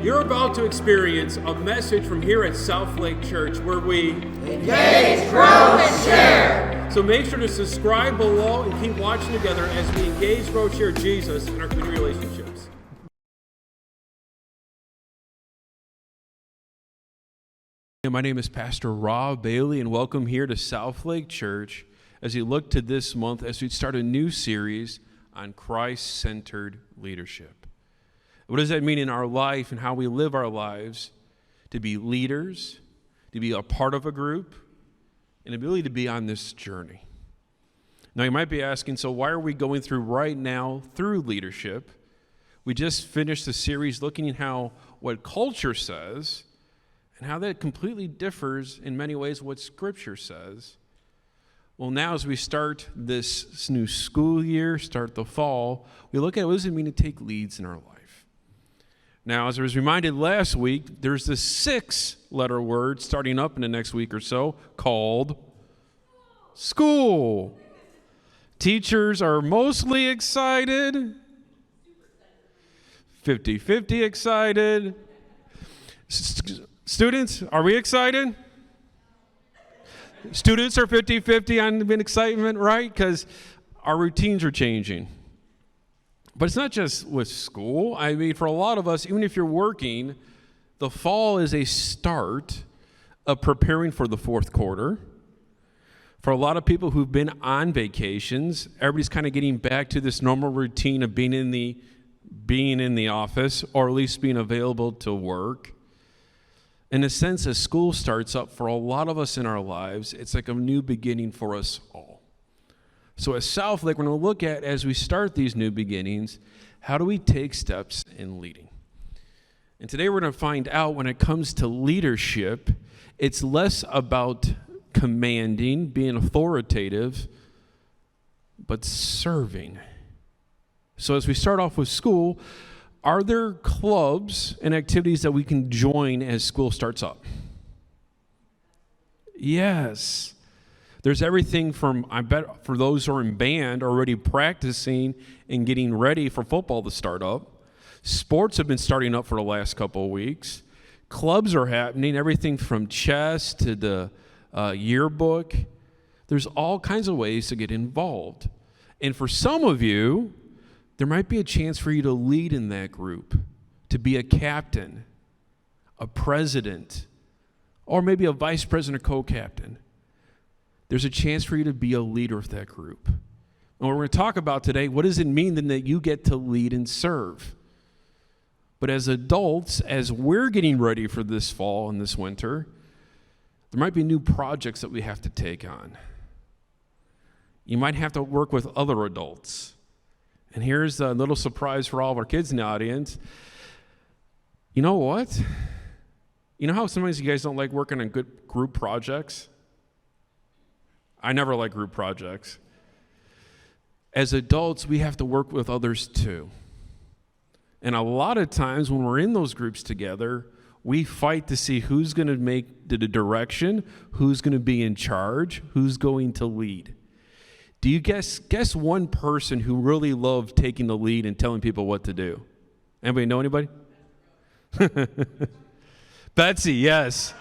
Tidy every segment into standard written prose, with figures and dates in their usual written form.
You're about to experience a message from here at South Lake Church where we engage, grow, and share. So make sure to subscribe below and keep watching together as we engage, grow, share Jesus in our community relationships. My name is Pastor Rob Bailey, and welcome here to South Lake Church as we look to this month as we start a new series on Christ-centered leadership. What does that mean in our life and how we live our lives to be leaders, to be a part of a group, and ability to be on this journey? Now you might be asking, so why are we going through right now through leadership? We just finished the series looking at how what culture says and how that completely differs in many ways what Scripture says. Well, now as we start this new school year, start the fall, we look at what does it mean to take leads in our life. Now, as I was reminded last week, there's this 6-letter word starting up in the next week or so called school. Teachers are mostly excited, 50-50 excited. Students, are we excited? Students are 50-50 on excitement, right? Because our routines are changing. But it's not just with school. I mean, for a lot of us, even if you're working, the fall is a start of preparing for the fourth quarter. For a lot of people who've been on vacations, everybody's kind of getting back to this normal routine of being in the office, or at least being available to work. In a sense, as school starts up for a lot of us in our lives, it's like a new beginning for us all. So at South Lake, we're going to look at, as we start these new beginnings, how do we take steps in leading? And today we're going to find out when it comes to leadership, it's less about commanding, being authoritative, but serving. So as we start off with school, are there clubs and activities that we can join as school starts up? Yes. There's everything from, I bet, for those who are in band already practicing and getting ready for football to start up. Sports have been starting up for the last couple of weeks. Clubs are happening, everything from chess to the yearbook. There's all kinds of ways to get involved. And for some of you, there might be a chance for you to lead in that group, to be a captain, a president, or maybe a vice president or co-captain. There's a chance for you to be a leader of that group. And what we're going to talk about today, what does it mean then that you get to lead and serve? But as adults, as we're getting ready for this fall and this winter, there might be new projects that we have to take on. You might have to work with other adults. And here's a little surprise for all of our kids in the audience. You know what? You know how sometimes you guys don't like working on good group projects? I never like group projects. As adults, we have to work with others too. And a lot of times when we're in those groups together, we fight to see who's going to make the direction, who's going to be in charge, who's going to lead. Do you guess one person who really loved taking the lead and telling people what to do? Anybody know anybody? Betsy, yes.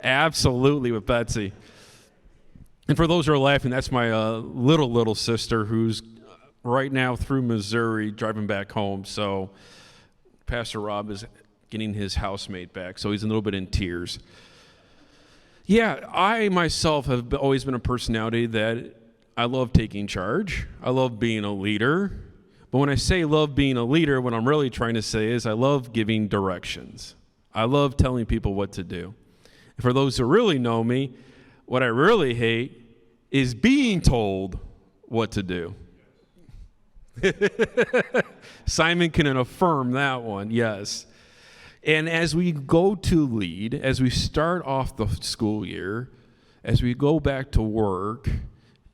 Absolutely with Betsy. And for those who are laughing, that's my little sister who's right now through Missouri driving back home. So Pastor Rob is getting his housemate back, so he's a little bit in tears. Yeah, I myself have always been a personality that I love taking charge. I love being a leader. But when I say love being a leader, what I'm really trying to say is I love giving directions. I love telling people what to do. And for those who really know me, what I really hate is being told what to do. Simon can affirm that one, yes. And as we go to lead, as we start off the school year, as we go back to work,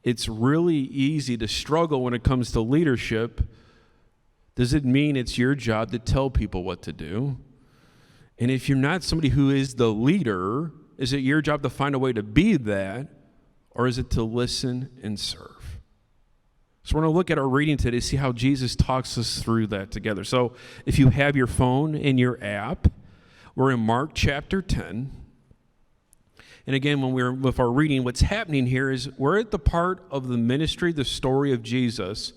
it's really easy to struggle when it comes to leadership. Does it mean it's your job to tell people what to do? And if you're not somebody who is the leader, is it your job to find a way to be that, or is it to listen and serve? So we're going to look at our reading today, see how Jesus talks us through that together. So if you have your phone in your app, we're in Mark chapter 10. And again, when we're with our reading, what's happening here is we're at the part of the ministry, the story of Jesus,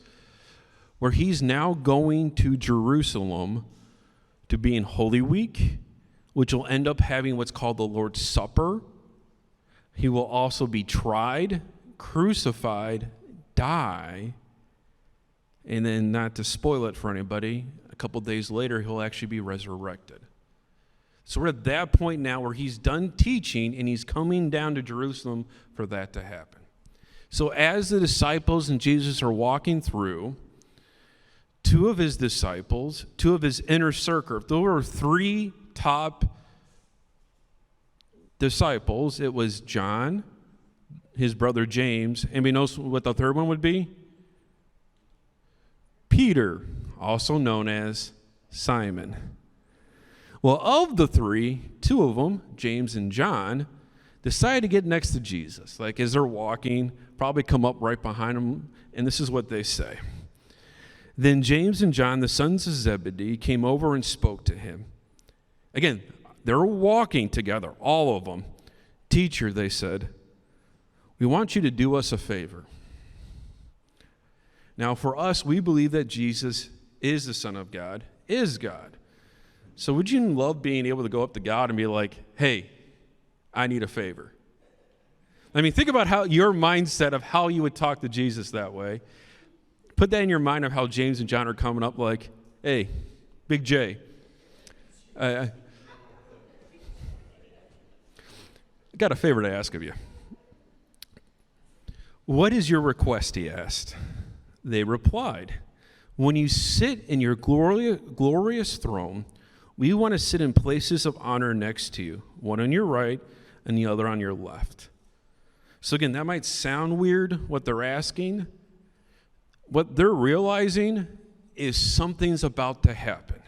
where he's now going to Jerusalem to be in Holy Week, which will end up having what's called the Lord's Supper. He will also be tried, crucified, die, and then, not to spoil it for anybody, a couple days later, he'll actually be resurrected. So we're at that point now where he's done teaching and he's coming down to Jerusalem for that to happen. So as the disciples and Jesus are walking through, two of his disciples, two of his inner circle, there were three top disciples. It was John, his brother James. Anybody knows what the third one would be? Peter, also known as Simon. Well, of the three, two of them, James and John, decided to get next to Jesus. Like as they're walking, probably come up right behind him, and this is what they say. Then James and John, the sons of Zebedee, came over and spoke to him. Again, they're walking together, all of them. Teacher, they said, we want you to do us a favor. Now, for us, we believe that Jesus is the Son of God, is God. So would you love being able to go up to God and be like, hey, I need a favor? I mean, think about how your mindset of how you would talk to Jesus that way. Put that in your mind of how James and John are coming up like, hey, Big J. I got a favor to ask of you. What is your request, he asked. They replied, when you sit in your glorious throne, we want to sit in places of honor next to you, one on your right and the other on your left. So again, that might sound weird, what they're asking. What they're realizing is something's about to happen.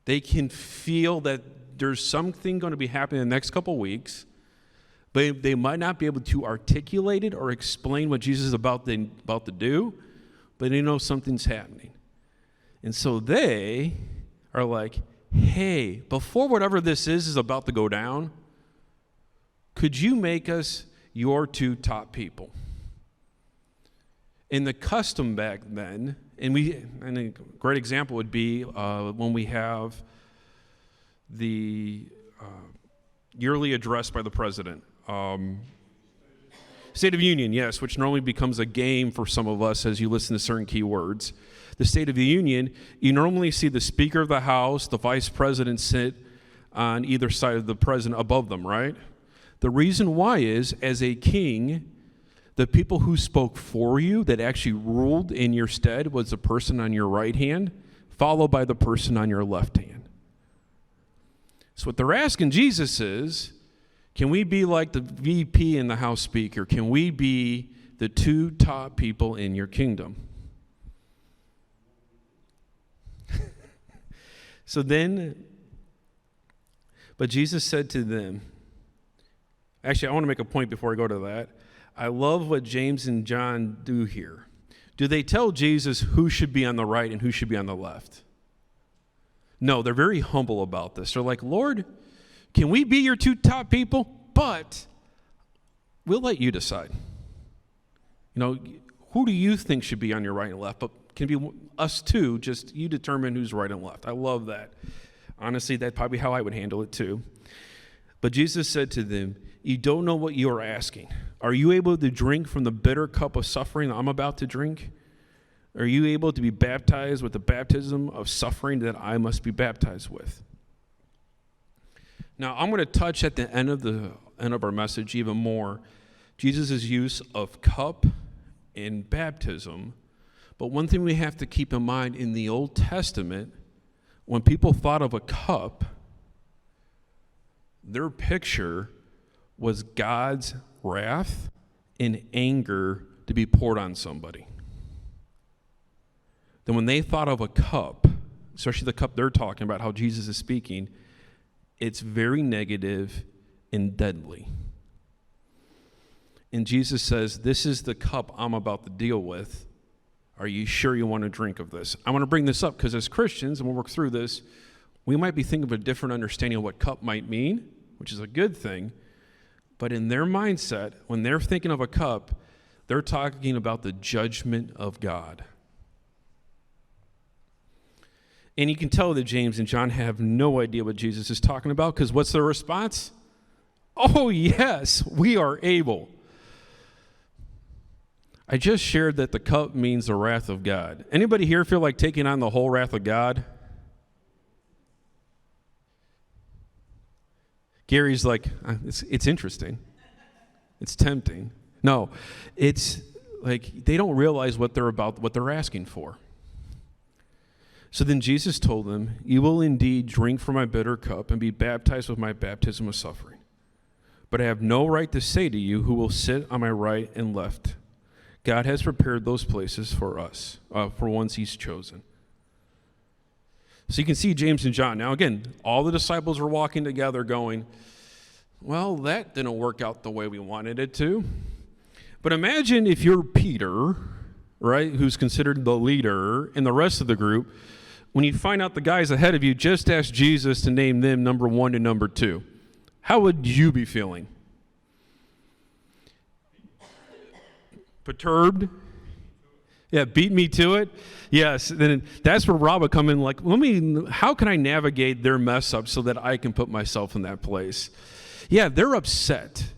They can feel that there's something going to be happening in the next couple weeks, but they might not be able to articulate it or explain what Jesus is about to do, but they know something's happening. And so they are like, hey, before whatever this is about to go down, could you make us your two top people? In the custom back then, and a great example would be when we have the yearly address by the president. State of Union, yes, which normally becomes a game for some of us as you listen to certain key words. The State of the Union, you normally see the Speaker of the House, the Vice President sit on either side of the President above them, right? The reason why is, as a king, the people who spoke for you, that actually ruled in your stead, was the person on your right hand, followed by the person on your left hand. So what they're asking Jesus is, can we be like the VP and the House Speaker? Can we be the two top people in your kingdom? But Jesus said to them, actually, I want to make a point before I go to that. I love what James and John do here. Do they tell Jesus who should be on the right and who should be on the left? No, they're very humble about this. They're like, Lord, can we be your two top people? But we'll let you decide. You know, who do you think should be on your right and left? But can it be us too, just you determine who's right and left. I love that. Honestly, that's probably how I would handle it too. But Jesus said to them, you don't know what you are asking. Are you able to drink from the bitter cup of suffering that I'm about to drink? Are you able to be baptized with the baptism of suffering that I must be baptized with? Now, I'm going to touch at the end of our message even more Jesus' use of cup in baptism. But one thing we have to keep in mind, in the Old Testament, when people thought of a cup, their picture was God's wrath and anger to be poured on somebody. Then when they thought of a cup, especially the cup they're talking about, how Jesus is speaking, it's very negative and deadly. And Jesus says, this is the cup I'm about to deal with, Are you sure you want to drink of this? I want to bring this up because as Christians, and we'll work through this, we might be thinking of a different understanding of what cup might mean, which is a good thing. But in their mindset, when they're thinking of a cup, they're talking about the judgment of God. And you can tell that James and John have no idea what Jesus is talking about, because what's their response? Oh, yes, we are able. I just shared that the cup means the wrath of God. Anybody here feel like taking on the whole wrath of God? Gary's like, it's interesting. It's tempting. No, it's like they don't realize what they're asking for. So then Jesus told them, "You will indeed drink from my bitter cup and be baptized with my baptism of suffering. But I have no right to say to you who will sit on my right and left. God has prepared those places for us, for ones he's chosen." So you can see James and John. Now again, all the disciples were walking together going, well, that didn't work out the way we wanted it to. But imagine if you're Peter, right, who's considered the leader, and the rest of the group, when you find out the guys ahead of you just asked Jesus to name them number 1 to number 2. How would you be feeling? Perturbed? Yeah, beat me to it? Yes, then that's where Rob would come in like, how can I navigate their mess up so that I can put myself in that place? Yeah, they're upset.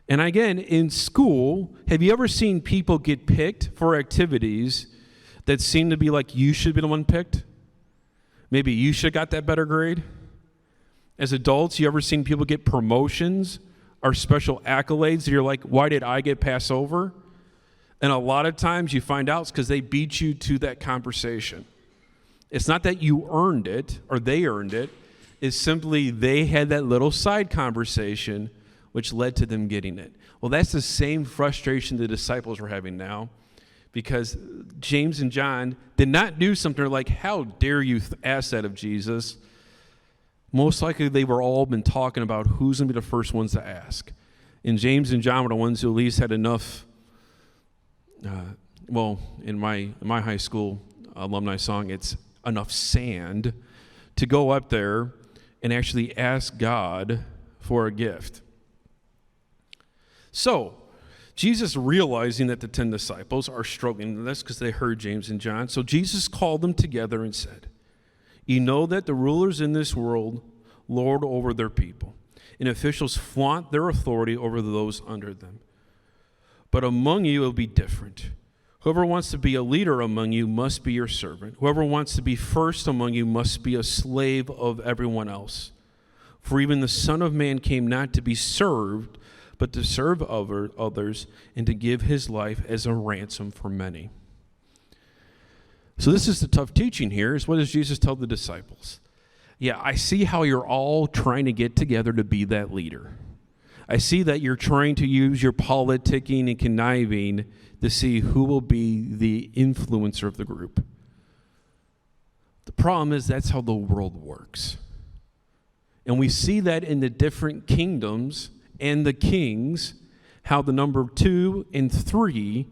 And again, in school, have you ever seen people get picked for activities that seem to be like you should be the one picked? Maybe you should have got that better grade? As adults, you ever seen people get promotions or special accolades that you're like, why did I get passed over? And a lot of times you find out it's because they beat you to that conversation. It's not that you earned it or they earned it. It's simply they had that little side conversation which led to them getting it. Well, that's the same frustration the disciples were having now, because James and John did not do something like, how dare you ask that of Jesus? Most likely they were all been talking about who's going to be the first ones to ask. And James and John were the ones who at least had enough, in my high school alumni song, it's enough sand to go up there and actually ask God for a gift. So, Jesus, realizing that the 10 disciples are struggling with this because they heard James and John, so Jesus called them together and said, "You know that the rulers in this world lord over their people, and officials flaunt their authority over those under them. But among you it will be different. Whoever wants to be a leader among you must be your servant. Whoever wants to be first among you must be a slave of everyone else. For even the Son of Man came not to be served, but to serve others and to give his life as a ransom for many." So this is the tough teaching here, is what does Jesus tell the disciples? Yeah, I see how you're all trying to get together to be that leader. I see that you're trying to use your politicking and conniving to see who will be the influencer of the group. The problem is that's how the world works. And we see that in the different kingdoms and the kings, how the number 2 and 3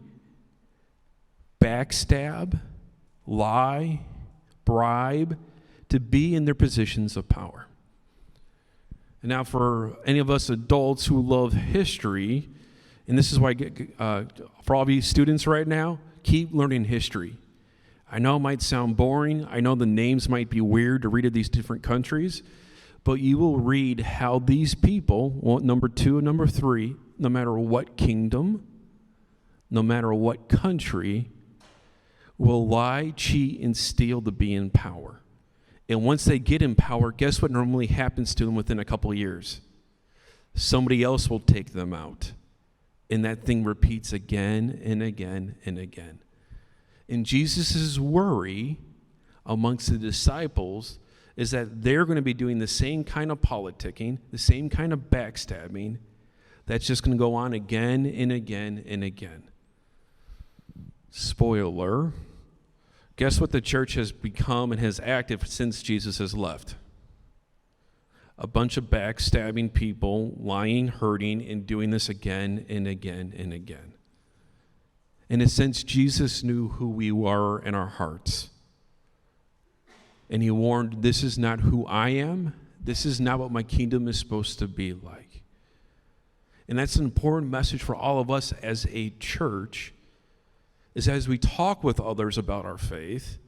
backstab, lie, bribe to be in their positions of power. And now for any of us adults who love history, and this is why for all of you students right now, keep learning history. I know it might sound boring. I know the names might be weird to read of these different countries, but you will read how these people, number 2 and number 3, no matter what kingdom, no matter what country, will lie, cheat, and steal to be in power. And once they get in power, guess what normally happens to them within a couple of years? Somebody else will take them out. And that thing repeats again and again and again. And Jesus' worry amongst the disciples is that they're going to be doing the same kind of politicking, the same kind of backstabbing, that's just going to go on again and again and again. Spoiler. Guess what the church has become and has acted since Jesus has left? A bunch of backstabbing people, lying, hurting, and doing this again and again and again. In a sense, Jesus knew who we were in our hearts. And he warned, this is not who I am. This is not what my kingdom is supposed to be like. And that's an important message for all of us as a church, is as we talk with others about our faith,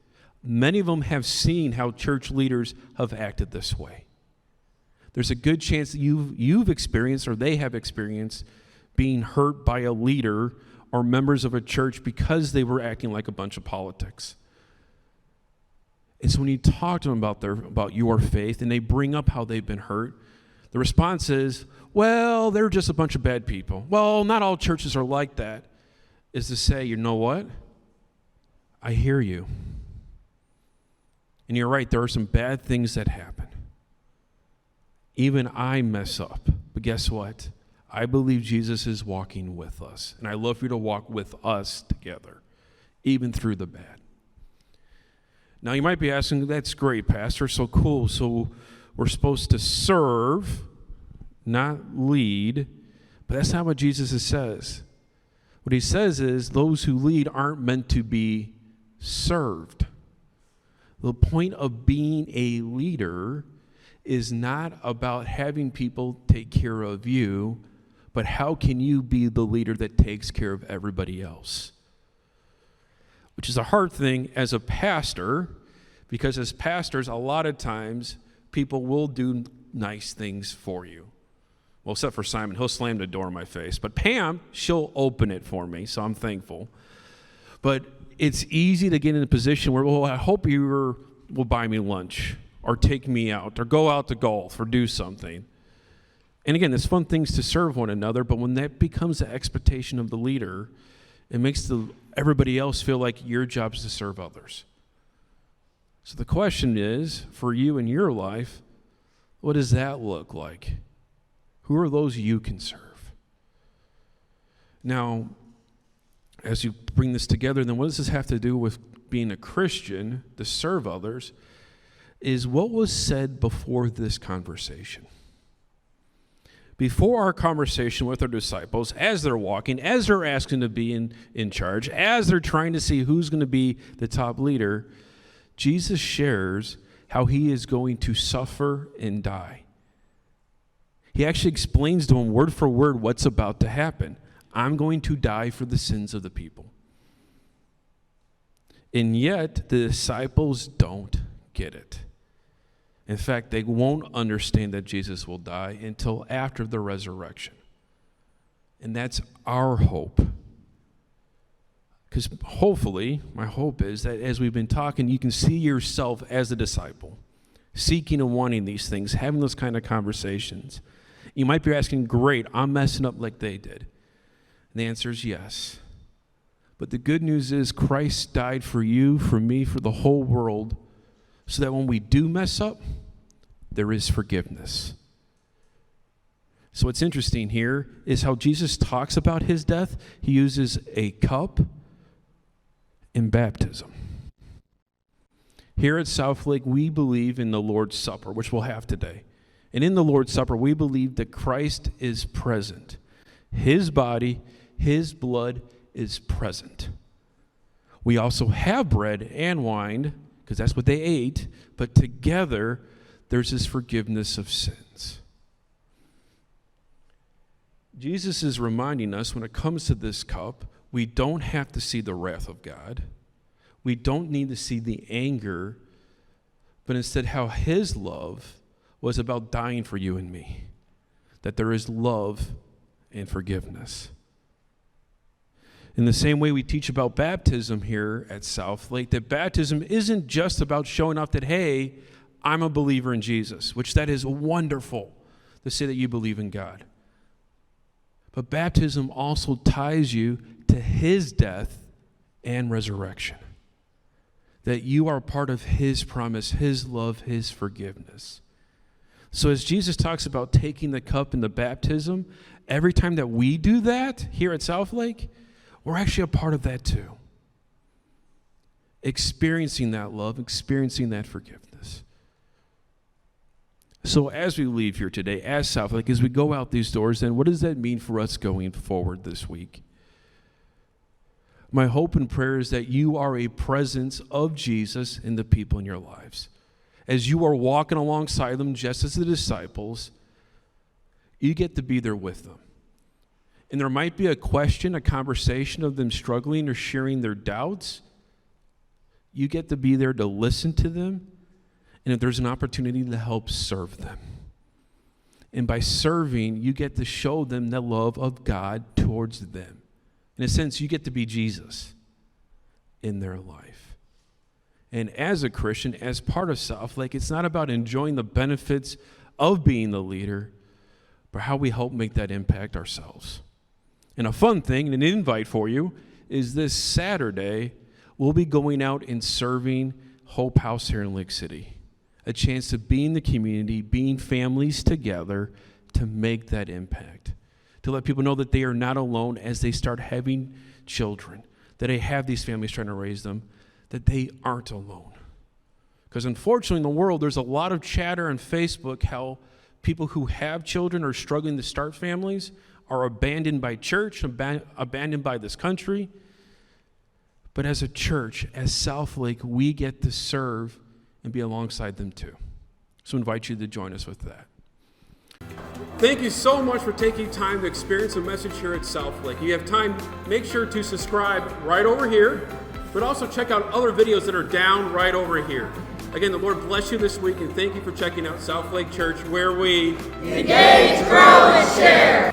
many of them have seen how church leaders have acted this way. There's a good chance that you've experienced, or they have experienced, being hurt by a leader or members of a church because they were acting like a bunch of politics. And so when you talk to them about your faith and they bring up how they've been hurt, the response is, well, they're just a bunch of bad people. Well, not all churches are like that. Is to say, you know what? I hear you. And you're right, there are some bad things that happen. Even I mess up. But guess what? I believe Jesus is walking with us. And I love for you to walk with us together, even through the bad. Now, you might be asking, that's great, Pastor, so cool. So we're supposed to serve, not lead. But that's not what Jesus says. What he says is those who lead aren't meant to be served. The point of being a leader is not about having people take care of you, but how can you be the leader that takes care of everybody else? Which is a hard thing as a pastor, because as pastors, a lot of times people will do nice things for you. Well, except for Simon, he'll slam the door in my face. But Pam, she'll open it for me, so I'm thankful. But it's easy to get in a position where, well, I hope you will buy me lunch or take me out or go out to golf or do something. And again, it's fun things to serve one another, but when that becomes the expectation of the leader, it makes everybody else feel like your job is to serve others. So the question is, for you in your life, what does that look like? Who are those you can serve? Now, as you bring this together, then what does this have to do with being a Christian to serve others? Is what was said before this conversation. Before our conversation with our disciples, as they're walking, as they're asking to be in charge, as they're trying to see who's going to be the top leader, Jesus shares how he is going to suffer and die. He actually explains to them word for word what's about to happen. I'm going to die for the sins of the people. And yet, the disciples don't get it. In fact, they won't understand that Jesus will die until after the resurrection. And that's our hope. Because hopefully, my hope is that as we've been talking, you can see yourself as a disciple, seeking and wanting these things, having those kind of conversations. You might be asking, great, I'm messing up like they did. And the answer is yes. But the good news is Christ died for you, for me, for the whole world, so that when we do mess up, there is forgiveness. So what's interesting here is how Jesus talks about his death. He uses a cup in baptism. Here at Southlake, we believe in the Lord's Supper, which we'll have today. And in the Lord's Supper, we believe that Christ is present. His body, his blood is present. We also have bread and wine, because that's what they ate, but together there's this forgiveness of sins. Jesus is reminding us when it comes to this cup, we don't have to see the wrath of God. We don't need to see the anger, but instead how his love was about dying for you and me. That there is love and forgiveness. In the same way we teach about baptism here at Southlake, that baptism isn't just about showing off that, hey, I'm a believer in Jesus, which that is wonderful to say that you believe in God. But baptism also ties you to his death and resurrection. That you are part of his promise, his love, his forgiveness. So as Jesus talks about taking the cup in the baptism, every time that we do that here at Southlake, we're actually a part of that too. Experiencing that love, experiencing that forgiveness. So as we leave here today, as Southlake, as we go out these doors, then what does that mean for us going forward this week? My hope and prayer is that you are a presence of Jesus in the people in your lives. As you are walking alongside them, just as the disciples, you get to be there with them. And there might be a question, a conversation of them struggling or sharing their doubts. You get to be there to listen to them, and if there's an opportunity to help serve them. And by serving, you get to show them the love of God towards them. In a sense, you get to be Jesus in their life. And as a Christian, as part of Southlake, it's not about enjoying the benefits of being the leader, but how we help make that impact ourselves. And a fun thing, and an invite for you, is this Saturday, we'll be going out and serving Hope House here in Lake City. A chance to be in the community, being families together to make that impact. To let people know that they are not alone as they start having children, that they have these families trying to raise them, that they aren't alone. Because unfortunately in the world, there's a lot of chatter on Facebook how people who have children or struggling to start families are abandoned by church, abandoned by this country. But as a church, as Southlake, we get to serve and be alongside them too. So I invite you to join us with that. Thank you so much for taking time to experience a message here at Southlake. If you have time, make sure to subscribe right over here, but also check out other videos that are down right over here. Again, the Lord bless you this week, and thank you for checking out Southlake Church, where we engage, grow, and share.